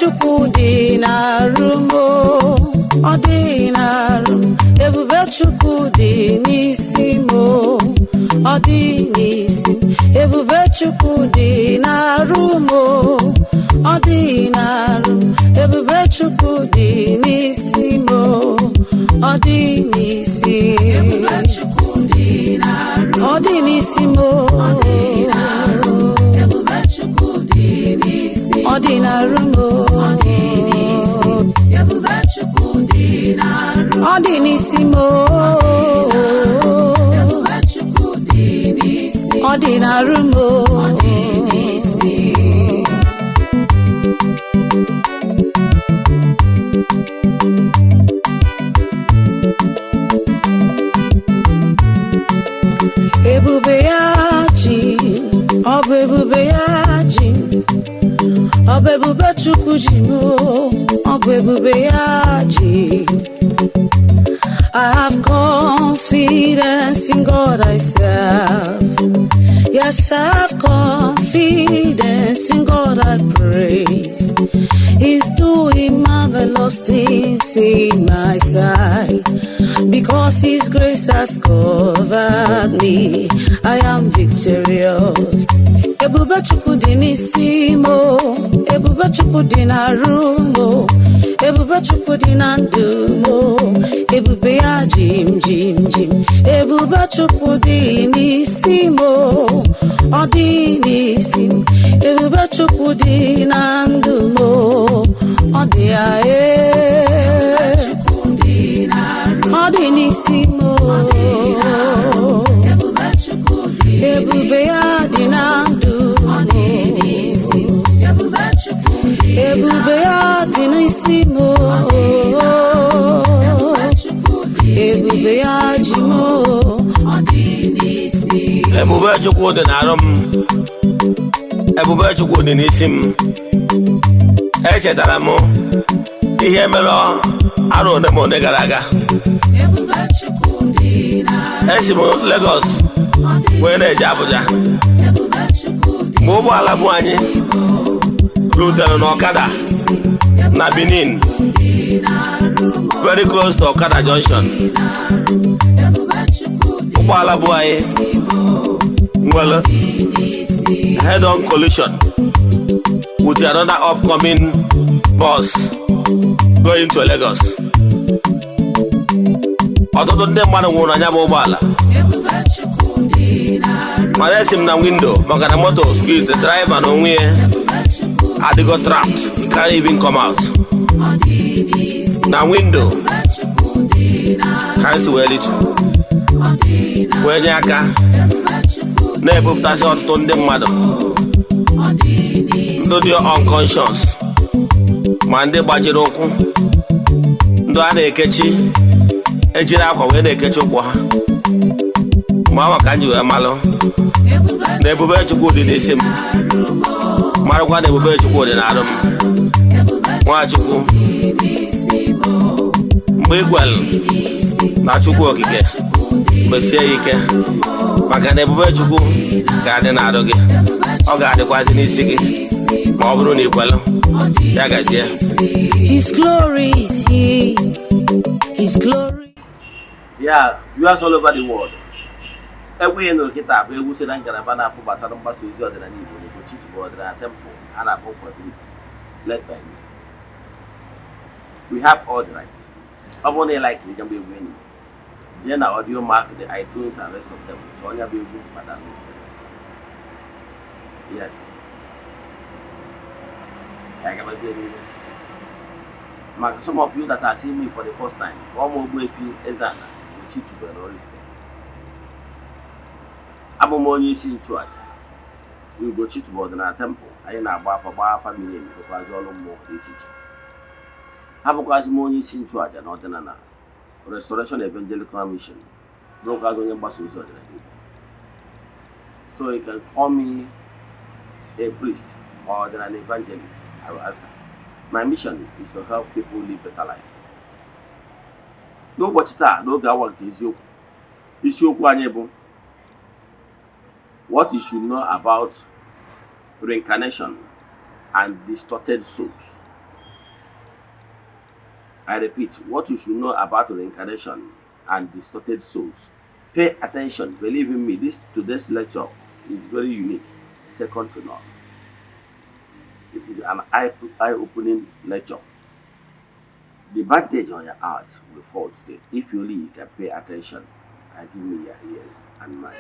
Chukwu dị n'arụ m, ọ dị n'arụ m. Ebube Chukwu dị n'isi m, ọ dị n'isi m. Ebube Chukwu dị n'arụ m, ọ dị n'arụ m. Ebube Chukwu dị n'isi m, ọ dị n'isi. Ebube Chukwu dị n'arụ, ọ dị n'isi m, ọ dị n'arụ. Ebube Chukwu dị n'isi, ọ dị n'arụ m, ọ dị n'isi. Ebube Chukwu dị n'arụ, ọ dị n'isi m, Ebube Chukwu dị n'isi, ọ dị n'arụ m, ọ dị n'isi. Ebube ya ji, ọ bụ ebube ya ji, ọ bụ ebube Chukwu ji m, ọ bụ ebube ya ji. I have confidence in God I serve. Yes, I have confidence in God I praise. He's doing marvelous things in my side. Because His grace has covered me, I am victorious. Ebube Chukwu dị n'isi m, Ebube Chukwu dị n'arụ m, Ebube Chukwu dị na ndụ m, ebube ya jim jim jim. Ebube Chukwu dị n'isi m, ọ dị n'isi m. Ebube Chukwu dị na ndụ m, ọ dị ya ọ dị n'isi m, ebube ya dị na ndụ m, ebube ya dị n'isi m, ebube ya ji m, ọ dị n'isi. Ebube Chukwu dị n'arụ m, ebube Chukwu dị n'isi m. Echetara m ihe mere arụ one gara aga. Esi m Lagos wee na-eje Abuja. Mgbe ụgbọala bụ anyị rutere n'Ọkada na Benin, very close to Okada Junction. Ụgbọala bụ anyị nwere head-on collision with another upcoming bus going to Lagos. Ọtụtụ ndị mmadụ nwụrụ anya bụ ụgbọala. Mana esi m na window maka na moto squeeze the driver na onwe ya adịgo trapped. He can't even come out. Na window ka esi wee litu wee nye aka na-ebupụtasị ọtụtụ ndị mmadụ, ndị dị unconscious, ma ndị gbajiri ụkwụ, ndị a na-ekechi ejiri akwa wee na-ekechi ụkwụ ha. Ma awa ka m ji wee malụ na ebube Chukwu dị n'isi m, marụkwa na ebube Chukwu dị n'arụ m. Nwachukwu, mgbe ikwelu na Chukwu okike, mesie ike, maka na ebube Chukwu ga-adị n'arụ gị, ọ ga-adịkwazị n'isi gị ma ọ bụrụ na ikwelu. Ya gazie. His glory is here. His glory. Yeah, viewers all over the world. Egwu enu kita bụ egwu si na ngalaba na-afụ gbasara mgbasa ozi ọdịnala Igbo n'Igbochi Chukwu ọdịnala temple a na-akpọ Group led by me. We have all the rights. Ọ bụrụ na ị like njembe egwu enyi, jee na audio mark, the iTunes and rest of them. So onye bụ egwu padà. Yes. Some of you that are seeing me for the first time, Eze-Ana, abụ m onye isi nchụaja n'Igbochi ọdịnala temple. Anyị na-agba afa mmiri emekwazi ọrụ mmụọ dị iche iche. Abụkwazị m onye isi nchụaja na ọdịnala Restoration Evangelical Mission, bụrụkwazị onye mgbasa ozi ọdịnala Igbo. So you can call me a priest or an evangelist. I will answer. My mission is to help people live better life. N'ụbọchị taa, n'oge awa nke eziokwu, isiokwu anyị bụ what you should know about reincarnation and distorted souls. I repeat, what you should know about reincarnation and distorted souls. Pay attention. Believe in me, today's lecture is very unique, second to none. It is an eye-opening lecture. The bandage on your eyes will fall today if you only can pay attention and give me your ears and mind.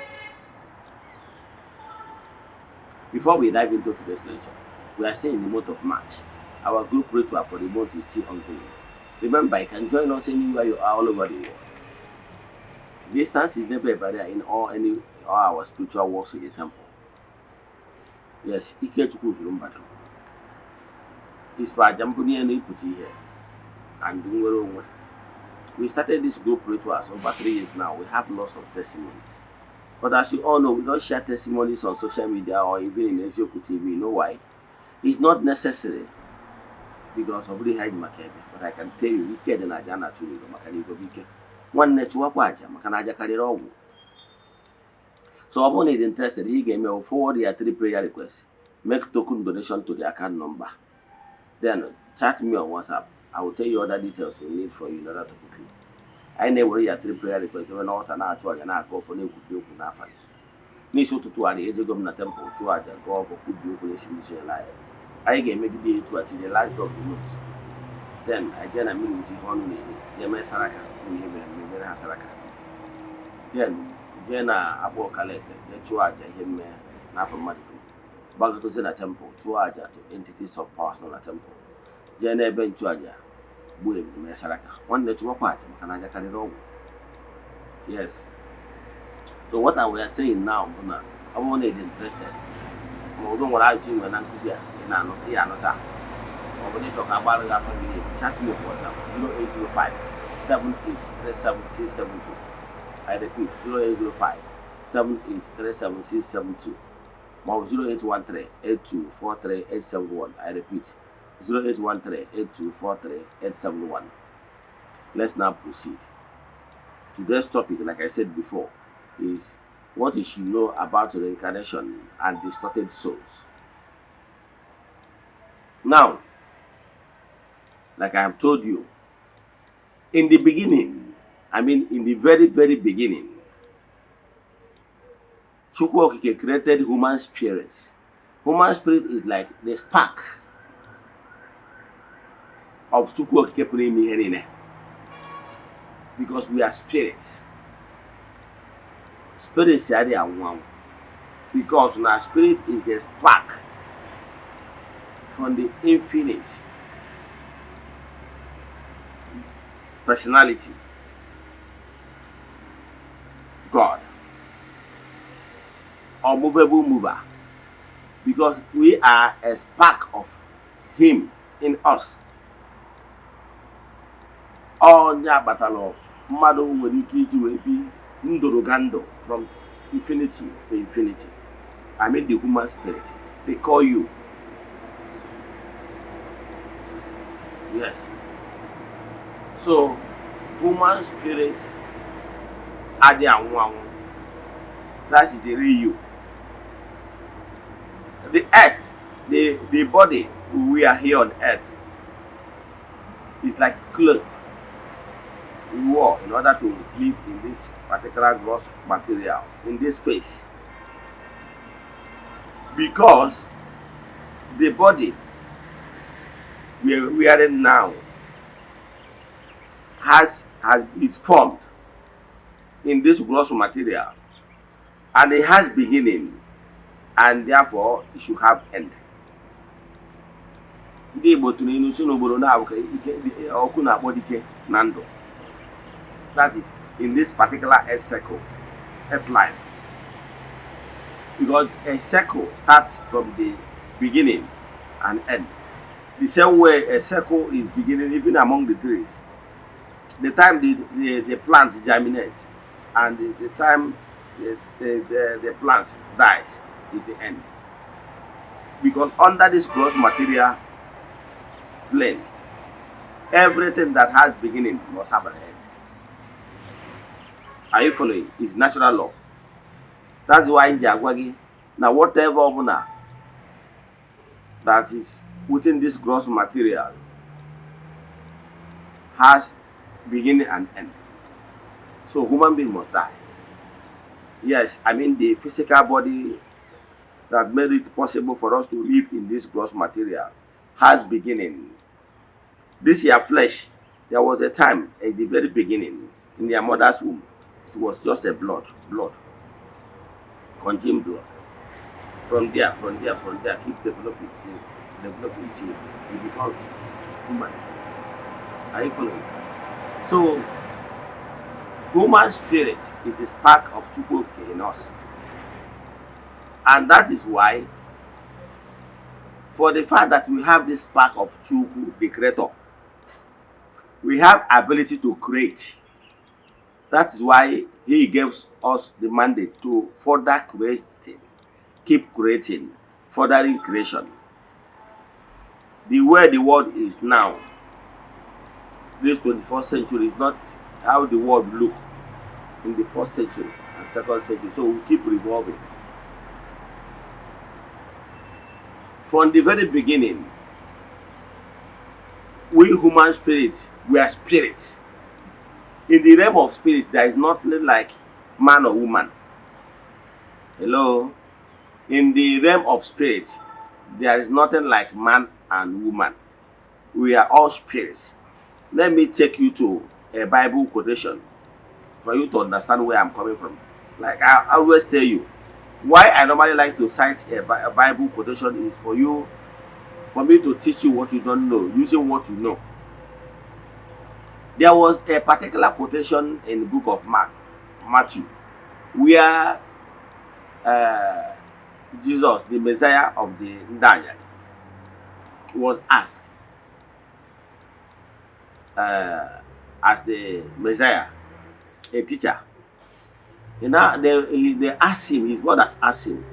Before we dive into today's lecture, we are still in the month of March. Our group ritual for the month is still ongoing. Remember, you can join us anywhere you are all over the world. Distance is never a barrier in all our spiritual works in the temple. Yes, Ike Chukwu battle. It's for Jampuni and Iputi here. And Dungoro. We started this group rituals over 3 years now. We have lots of testimonies. But as you all know, we don't share testimonies on social media or even in Ezioku TV. You know why? It's not necessary. Because of the high market. But I can tell you, we care than Ajana to me, Makani. One network waja, Makanaja Kalirogu. So, upon it interested, he gave me forward their 3 prayer requests. Make token donation to the account number. Then chat me on WhatsApp. I will tell you other details we need for you in order to book you. I never hear 3 prayer requests. When not an actual and I go for new could be open after. Nisho to the age of the temple to add and go for could be open in life. I gave me the day to attend the last of the month. Then I then mean with Honey, Yama Saraka, we have been Saraka. Then Jena Abo Kalete, the Chuaja, him, Napamadico. Back to Zena temple, Chuaja to entities of personal temple. Jena Ben Chuaja, Buim, Mesaraka. One day to a party, Kanaja Kalirogu. Yes. So what are we saying now, I won't need interested. Although what I do when I'm here, and I'm or you talk about the family, chat me on WhatsApp 0805 7837 I repeat 0805 7837 or 0813 8243 871. I repeat 0813 8243 871. Let's now proceed. Today's topic, like I said before, is what you should know about reincarnation and distorted souls. Now, like I have told you, in the beginning, in the very, very beginning, Chukwu Okike created human spirits. Human spirit is like the spark of Chukwu Okike putting me in. Because we are spirits. Spirits are there one. Because our spirit is a spark from the infinite personality, God, unmovable mover, because we are a spark of Him in us. All the battle, mmadụ nwere ike iji wee bi ndorogando from infinity to infinity. The human spirit. They call you. Yes. So, human spirit are the one. That is the real you. The earth, the body we are here on earth is like cloth we wore in order to live in this particular gross material, in this space. Because the body we are wearing now is formed in this gross material, and it has beginning, and therefore it should have end. That is in this particular earth circle, earth life. Because a circle starts from the beginning and end. The same way a circle is beginning even among the trees. The time the plant germinates and the time the plant dies is the end. Because under this gross material plane, everything that has beginning must have an end. Are you following? It's natural law. That's why in Jagwagi, now whatever that is within this gross material has beginning and end. So human being must die. Yes, I mean the physical body that made it possible for us to live in this gross material has beginning. This your flesh, there was a time at the very beginning in their mother's womb, it was just a blood, congealed blood. From there, keep developing till it becomes human. Are you following? So, human spirit is the spark of Chukwuke in us. And that is why, for the fact that we have this spark of Chukwu, the creator, we have ability to create. That is why he gives us the mandate to further creating, keep creating, furthering creation. The way the world is now, this 21st century is not how the world looked in the 1st century and 2nd century. So we keep revolving. From the very beginning, we human spirits, we are spirits. In the realm of spirits, there is nothing like man or woman. Hello? In the realm of spirits, there is nothing like man and woman. We are all spirits. Let me take you to a Bible quotation for you to understand where I'm coming from. Like I always tell you, why I normally like to cite a Bible quotation is for me to teach you what you don't know, using what you know. There was a particular quotation in the book of Matthew, where Jesus, the Messiah of the Ndanya, was asked as the Messiah, a teacher. You know, they asked him, his brothers asked him,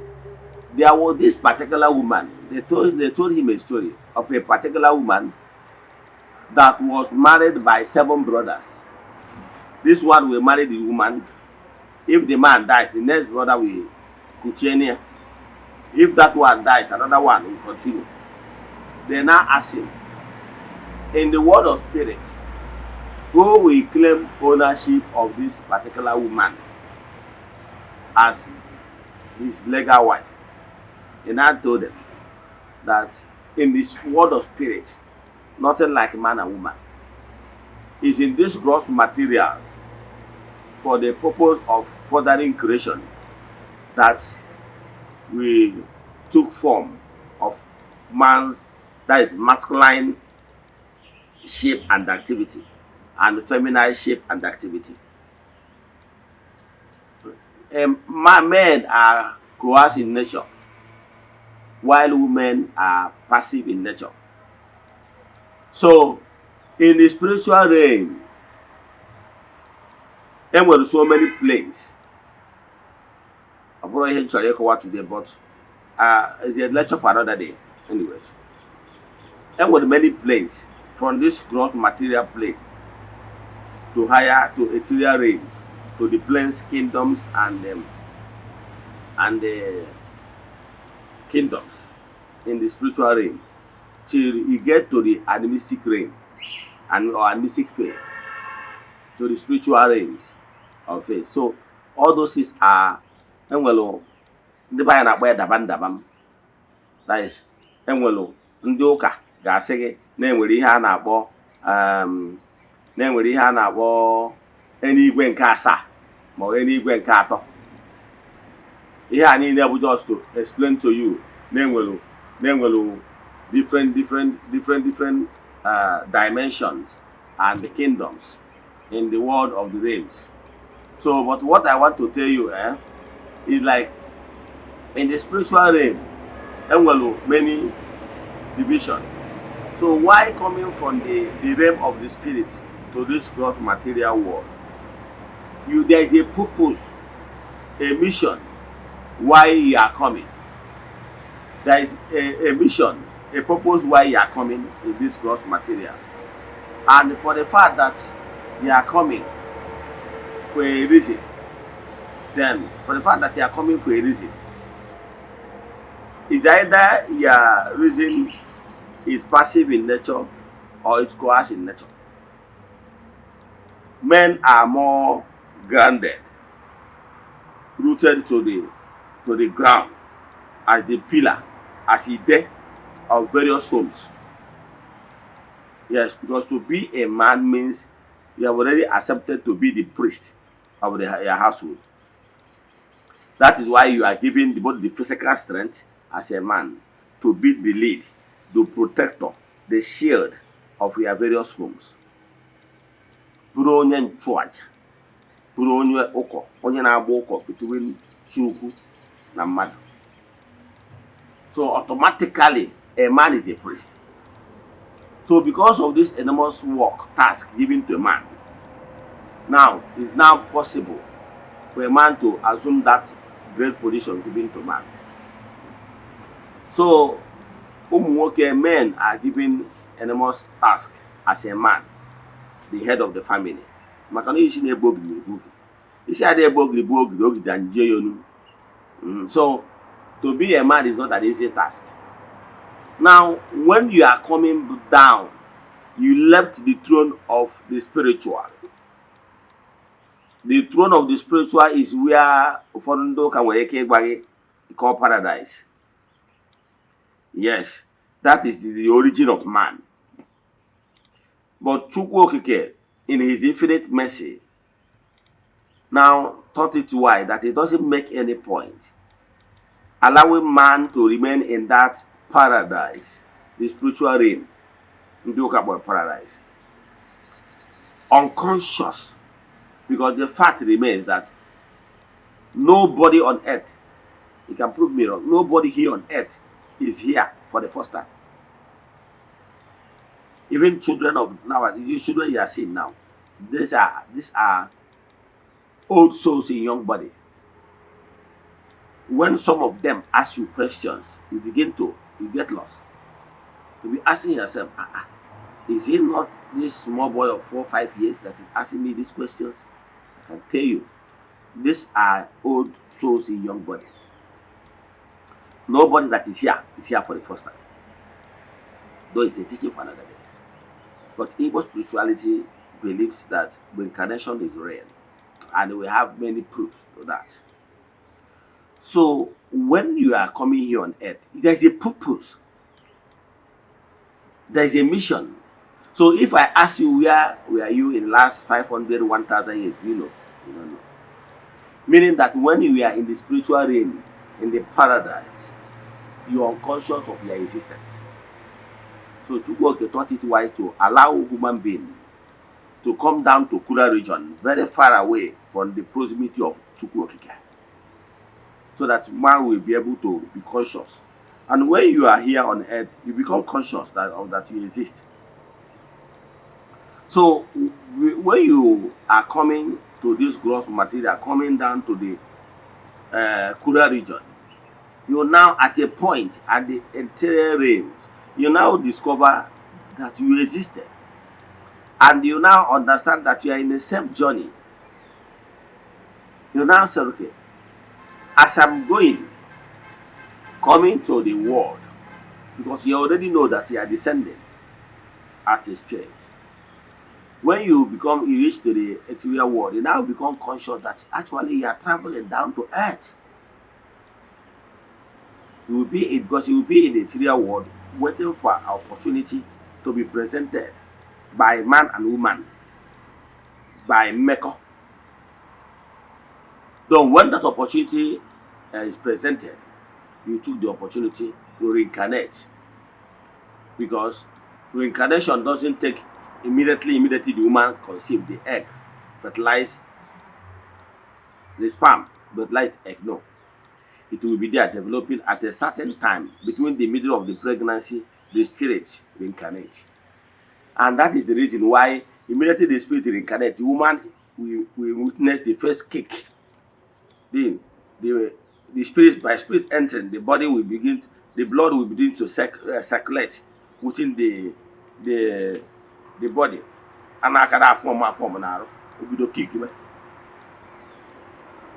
there was this particular woman. They told him a story of a particular woman that was married by 7 brothers. This one will marry the woman. If the man dies, the next brother will continue. If that one dies, another one will continue. They now ask him, in the world of spirit, who will claim ownership of this particular woman as his legal wife? And I told them that in this world of spirit, nothing like man and woman. Is in these gross materials for the purpose of furthering creation that we took form of man's, that is masculine shape and activity, and feminine shape and activity. Men are coercive in nature, while women are passive in nature. So, in the spiritual realm, there were so many planes. I'm going to try to today, but it's a lecture for another day. Anyways, there were many planes from this gross material plane to higher, to ethereal realms, to the planes, kingdoms, and the kingdoms in the spiritual realm, till you get to the animistic realm or animistic phase, to the spiritual realms of faith. So all those things are enwelo ndị baya na-akpọ ya dabam. That is enwelo ndị ụka ga-asị gị na-enwere ihe a na-akpọ eluigwe nke 7 ma ọ eluigwe nke 3. Ihe a niile bụ just to explain to you na-enwelo different dimensions and the kingdoms in the world of the realms. So, but what I want to tell you is like in the spiritual realm, there were many divisions. So why coming from the realm of the spirit to this gross material world? There is a purpose, a mission why you are coming. There is a mission, a purpose why you are coming in this gross material. And for the fact that you are coming for a reason, then for the fact that you are coming for a reason, is either your reason is passive in nature or it's coercive in nature. Men are more grounded, rooted to the ground as the pillar, as a deck of various homes. Yes, because to be a man means you have already accepted to be the priest of your household. That is why you are given both the physical strength as a man to be the lead, the protector, the shield of your various homes. Bụrụ onye nchụaja, bụrụ onye na-agba ụkọ between Chukwu na mmadụ. So automatically, a man is a priest. So because of this enormous work, task given to a man, now it's now possible for a man to assume that great position given to man. So men are given enormous task as a man, the head of the family. So to be a man is not an easy task. Now, when you are coming down, you left the throne of the spiritual. The throne of the spiritual is where Forundo can call paradise. Yes, that is the origin of man. But Chukwu Okike, in his infinite mercy, now thought it wise that it doesn't make any point allowing man to remain in that paradise, the spiritual realm, about paradise, unconscious, because the fact remains that nobody on earth, you can prove me wrong, nobody here on earth is here for the first time. Even children of now, these children you are seeing now, these are old souls in young body. When some of them ask you questions, you get lost. You'll be asking yourself, is it not this small boy of 4 or 5 years that is asking me these questions? I can tell you, these are old souls in young body. Nobody that is here for the first time. Though it's a teaching for another day. But Igbo spirituality believes that reincarnation is real. And we have many proofs of that. So when you are coming here on earth, there is a purpose. There is a mission. So if I ask you where were you in the last 500, 1,000 years, you know. Meaning that when you are in the spiritual realm, in the paradise, you are unconscious of your existence. So Chukwu thought it wise to allow human being to come down to Kura region, very far away from the proximity of Chukwu, so that man will be able to be conscious. And when you are here on earth, you become conscious that you exist. So when you are coming to this gross material, coming down to the Kura region, you are now at a point at the interior realms. You now discover that you existed. And you now understand that you are in a safe journey. You now say, okay, as I'm coming to the world, because you already know that you are descending as a spirit. When you reach to the exterior world, you now become conscious that actually you are traveling down to earth. Because you will be in the exterior world waiting for an opportunity to be presented by man and woman, by Maker. Then when that opportunity is presented, you took the opportunity to reincarnate. Because reincarnation doesn't take immediately the woman conceive the egg, fertilize the sperm, fertilize the egg. No. It will be there developing at a certain time between the middle of the pregnancy, the spirit reincarnate. And that is the reason why immediately the spirit reincarnate, the woman will witness the first kick. Then the spirit, by spirit entering, the blood will begin to circulate within the body. And I can form an arrow. Will be kick.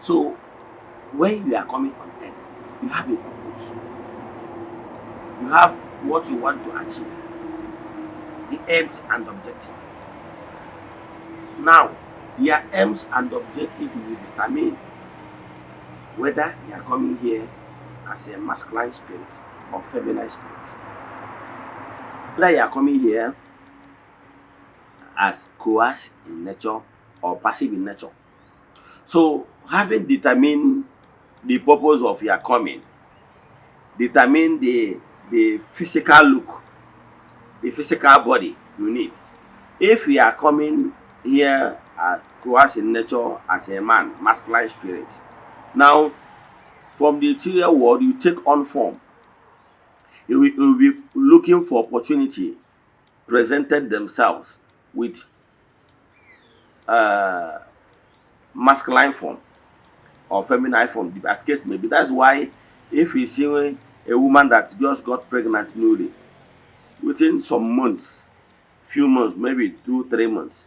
So when you are coming on earth, you have a purpose. You have what you want to achieve, the aims and objectives. Now, their aims and objectives will determine whether you are coming here as a masculine spirit or feminine spirit. Whether you are coming here as coerced in nature or passive in nature. So, having determined the purpose of your coming, determine the physical look, the physical body you need. If you are coming here as coerced in nature as a man, masculine spirit, now from the interior world you take on form. You will be looking for opportunity presented themselves with masculine form or feminine form, as case may be. That's why if you see a woman that just got pregnant newly, within some months, few months, maybe 2-3 months,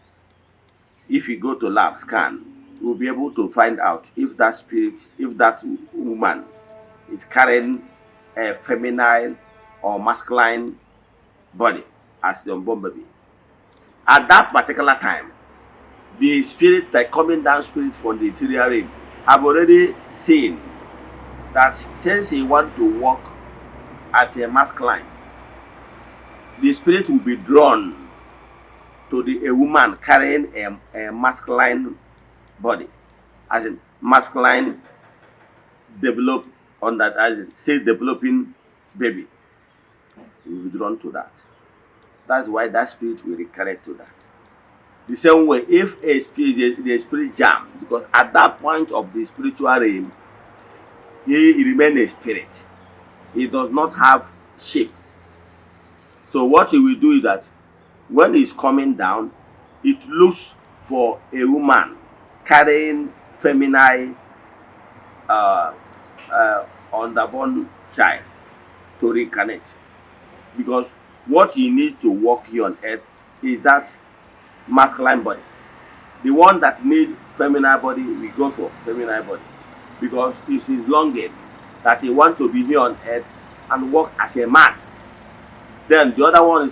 if you go to lab scan, you will be able to find out if that spirit, if that woman is carrying a feminine or masculine body as the unborn baby. At that particular time, the spirit, the coming down spirit from the interior realm, have already seen that since he want to walk as a masculine, the spirit will be drawn to a woman carrying a masculine body, as in masculine develop on that, as in say developing baby. You will be drawn to that. That's why that spirit will reconnect to that. The same way, if a spirit, the spirit jam, because at that point of the spiritual realm, he remains a spirit. He does not have shape. So what he will do is that when he's coming down, it looks for a woman carrying feminine underborn child to reincarnate. Because what he needs to walk here on earth is that masculine body. The one that need feminine body, we go for feminine body, because it's his longing that he want to be here on earth and walk as a man. Then the other one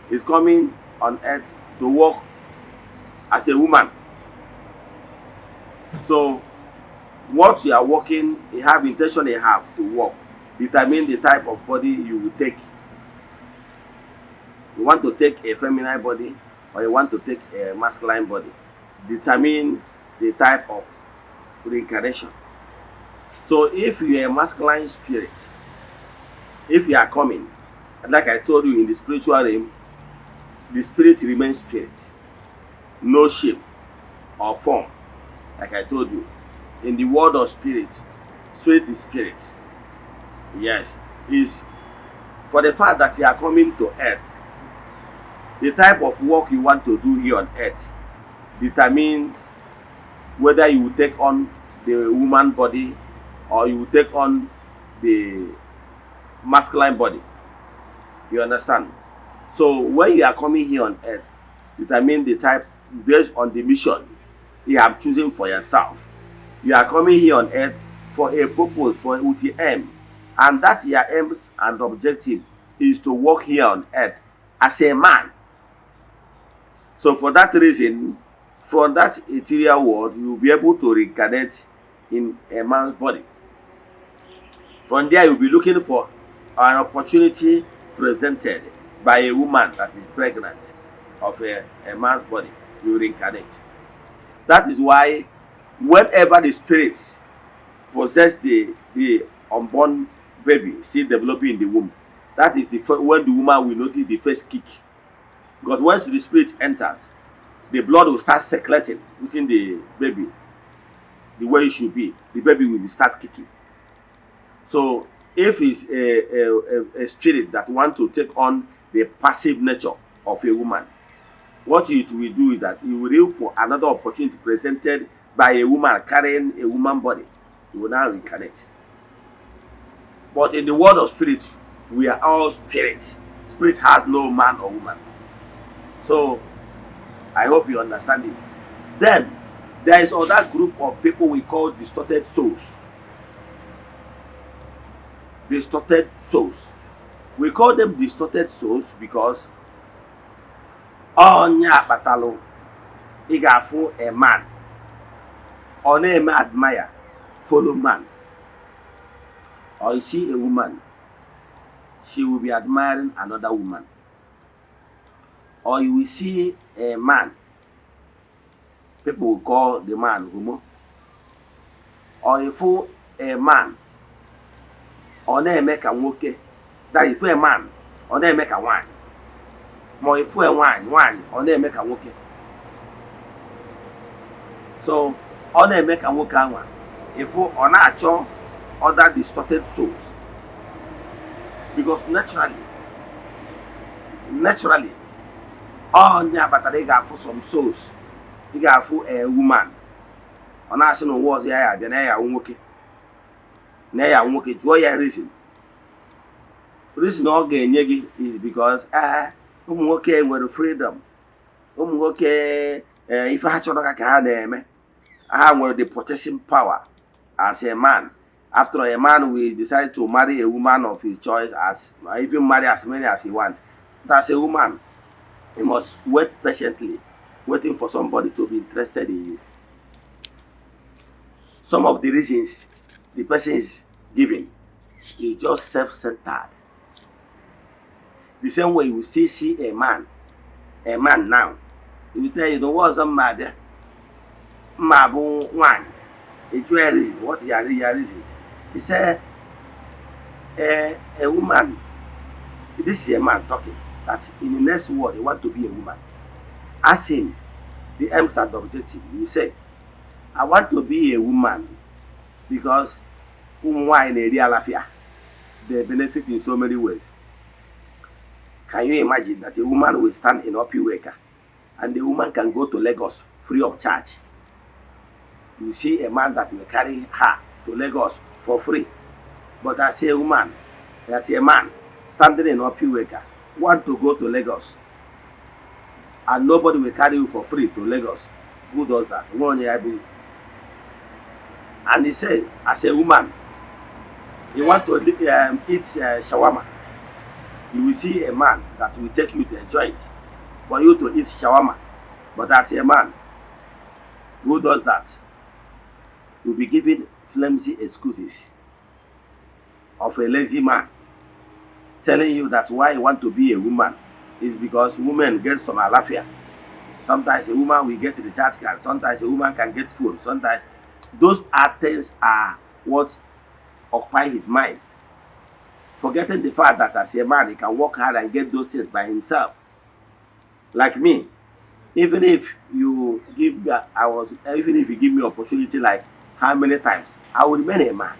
is coming on earth to walk as a woman. So what you are walking, you have intention you have to walk, determine the type of body you will take. You want to take a feminine body or you want to take a masculine body. Determine the type of reincarnation. So if you are a masculine spirit, if you are coming, like I told you in the spiritual realm, the spirit remains spirit, no shape or form. Like I told you, in the world of spirit, spirit is spirit. Yes, is for the fact that you are coming to earth. The type of work you want to do here on earth determines whether you will take on the woman body or you will take on the masculine body. You understand? So when you are coming here on earth, determine the type based on the mission you have chosen for yourself. You are coming here on earth for a purpose, for with the aim, and that your aims and objective is to walk here on earth as a man. So for that reason, from that interior world, you will be able to reincarnate in a man's body. From there, you will be looking for an opportunity presented by a woman that is pregnant of a man's body. You will reincarnate. That is why whenever the spirits possess the unborn baby still developing in the womb, that is when the woman will notice the first kick. Because once the spirit enters, the blood will start circulating within the baby the way it should be. The baby will start kicking. So if it's a spirit that wants to take on the passive nature of a woman, what it will do is that it will look for another opportunity presented by a woman carrying a woman body. It will now reincarnate. But in the world of spirit, we are all spirit. Spirit has no man or woman. So I hope you understand it. Then there is another group of people we call distorted souls. Distorted souls. We call them distorted souls because onya batalo ị ga-afụ a man ọ na-eme admire follow man, or you see a woman she will be admiring another woman, or you will see a man people will call the man homo, or if a man ọ na-eme ka nwoke, that if a man ọ na-eme ka nwaanyị, ma if a nwaanyị ọ na-eme ka nwoke. So ọ na-eme ka nwoke anwa if ọ na-achọ other distorted souls, because naturally onye abatara ị ga-afụ some souls, ị ga-afụ a woman ọ na-asị na ụwa ọzọ ya abịa na ya nwoke, jụọ ya reason ọ ga-enye gị is because ụmụ nwoke nwere freedom, ụmụ nwoke ife ha chọrọ ka ha na-eme, ha nwere the purchasing power as a man. After all, a man will decide to marry a woman of his choice, as even marry as many as he wants. That's a woman. He must wait patiently, waiting for somebody to be interested in you. Some of the reasons the person is giving is just self-centered. The same way you will still see a man now, he will tell you, no, what's a matter? Mabu one. It's your reason. What are your reasons? He said, a woman, this is a man talking, that in the next world, he want to be a woman. Ask him the aims and objective. You say, I want to be a woman because women in a real affair, they benefit in so many ways. Can you imagine that a woman will stand in Opiweka and the woman can go to Lagos free of charge? You see a man that will carry her to Lagos for free. But as a woman, as a man standing in Opiweka, want to go to Lagos, and nobody will carry you for free to Lagos. Who does that? And he said, as a woman, you want to eat shawarma. You will see a man that will take you to a joint for you to eat shawarma. But as a man, who does that? You'll be given flimsy excuses of a lazy man telling you that why you want to be a woman is because women get some alafia. Sometimes a woman will get the recharge card, sometimes a woman can get food, sometimes those things are what occupy his mind, forgetting the fact that as a man he can work hard and get those things by himself. Like me, even if you give me opportunity like how many times, I will remain a man,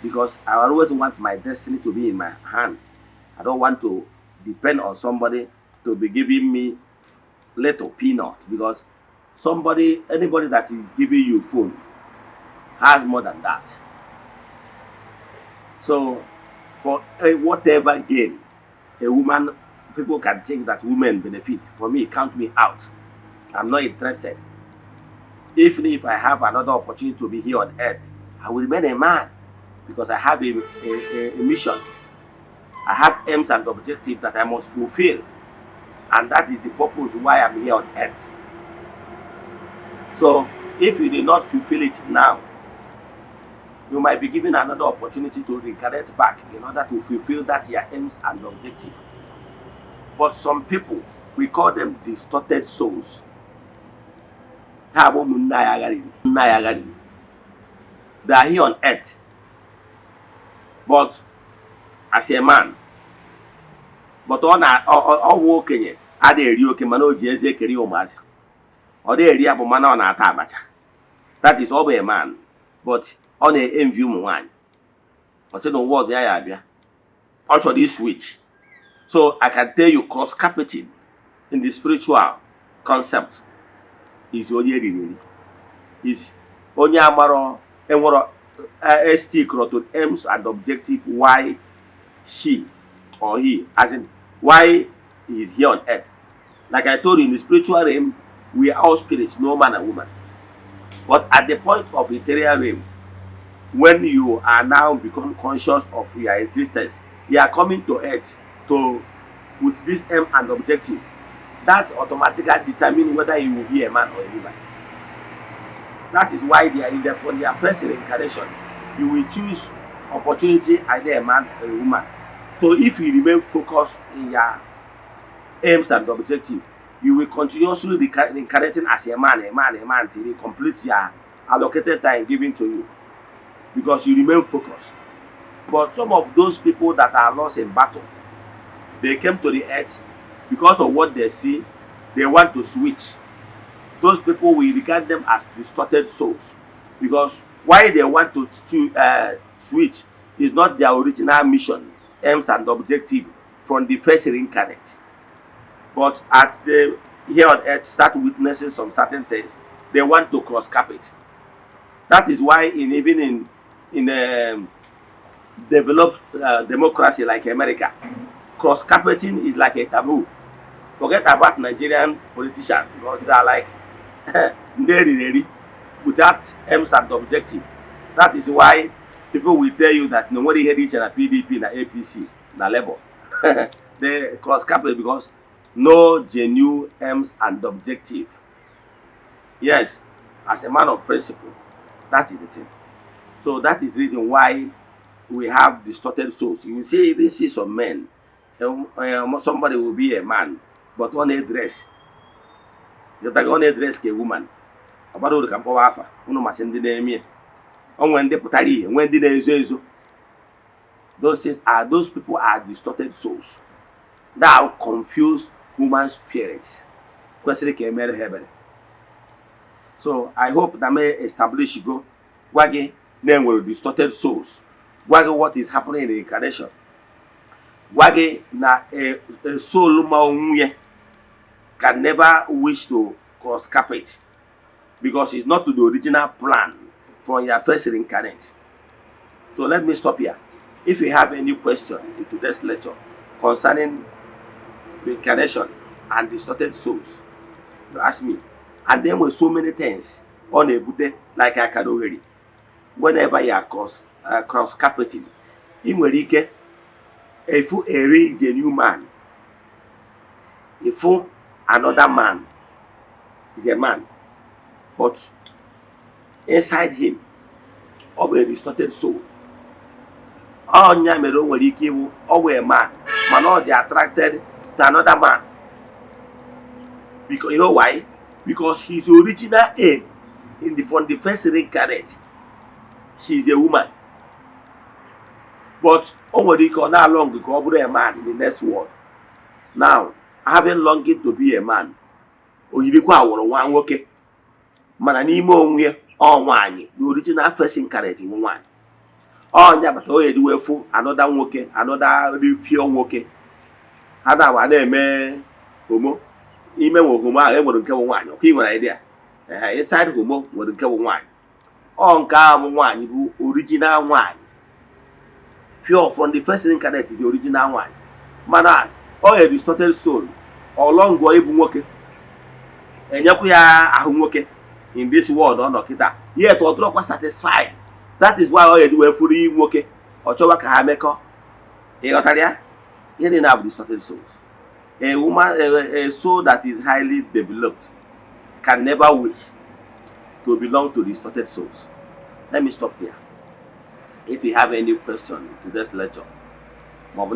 because I always want my destiny to be in my hands. I don't want to depend on somebody to be giving me little peanut, because anybody that is giving you food has more than that. So for whatever gain a woman, people can think that women benefit. For me, count me out. I'm not interested. Even if I have another opportunity to be here on earth, I will remain a man, because I have a mission. I have aims and objectives that I must fulfill, and that is the purpose why I'm here on earth. So if you did not fulfill it now, you might be given another opportunity to reincarnate back in order to fulfill that your aims and objectives. But some people, we call them distorted souls. They are here on earth, but as a man, but all wokenye ada eri oke mana o ji eze ekeri ụmụazị, ọ dị eri abụ mana ọ na-ata abacha. That is all a man, but ọ na-envy ụmụ nwaanyị. Ọ sị na ụwa ọzọ ya abịa, ọ chọrọ this switch. So I can tell you, cross-carpeting in the spiritual concept is onye riri, is onye amaro enwero stick to aims and objective why she or he, as in why he is here on earth. Like I told you, in the spiritual realm, we are all spirits, no man and woman. But at the point of ethereal realm, when you are now become conscious of your existence, you are coming to earth with this aim and objective. that automatically determines whether you will be a man or a woman. That is why they are in there for their first reincarnation. You will choose opportunity either a man or a woman. So if you remain focused in your aims and objectives, you will continuously reincarnating as a man till you complete your allocated time given to you, because you remain focused. But some of those people that are lost in battle, they came to the earth because of what they see, they want to switch. Those people, we regard them as distorted souls, because why they want to switch is not their original mission, aims and objective from the first reincarnate. But at the here on earth start witnessing some certain things, they want to cross carpet. That is why even in developed democracy like America, cross carpeting is like a taboo. Forget about Nigerian politicians, because they are like ready without aims and objective. That is why people will tell you that nobody heard each other PDP na APC na Labour. They cross carpet because no genuine aims and objective. Yes, as a man of principle, that is the thing. So that is the reason why we have distorted souls. You will even see some men, somebody will be a man, but on a dress. You're like on a dress a woman. About all the campo alpha, no must send the name. On when they put when did they those things are, those people are distorted souls that confuse human spirits. So I hope that may establish go wage name will distorted souls. Wage what is happening in the incarnation. Wage na a soul maunye can never wish to cross carpet, because it's not to the original plan from your first reincarnate. So let me stop here. If you have any question in today's lecture concerning reincarnation and distorted souls, you ask me. And then with so many things on a Buddha, like I can already. Whenever you are cross carpeting, in Merike, if you a real genuine man, if you another man is a man, but inside him, of a distorted soul. All Nyamero will equal or a man, but not they attracted to another man. Because you know why? Because his original aim from the first reincarnate, she is a woman. But already now long to go a man in the next world. Now, having longing to be a man, or you become one okay. Man, I need more on one, the original first reincarnate in one. Oh, yeah, but you do a fool, another working, another pure working. Another one, man, homo. Ime wo huma e wodo nke nwanyi o ki nwere idea inside homo wodo nke nwanyi o nka am nwanyi bu original nwanyi pure from the first reincarnate is the original nwanyi mana o a distorted soul along go ebu nwoke enyekwu ya ahụ nwoke in this world o no kita yet o tro kwa satisfied. That is why o ye do efuru nwoke o chowa ka ha meko e gotaria ye dey have distorted souls. A woman, a soul that is highly developed can never wish to belong to distorted souls. Let me stop here. If you have any question to this lecture, chat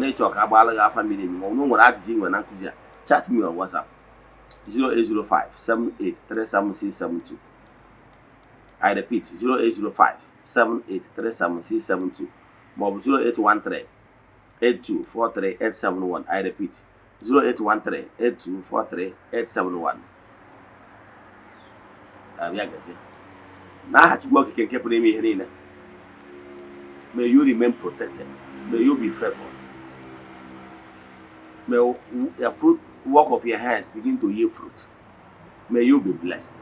me on WhatsApp 0805-7837-672. I repeat 0805-7837-672. 0813-8243-871. I repeat 0813-8243-871. May you remain protected. May you be favored. May the fruit work of your hands begin to yield fruit. May you be blessed.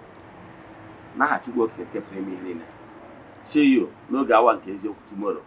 See you no ga one tomorrow.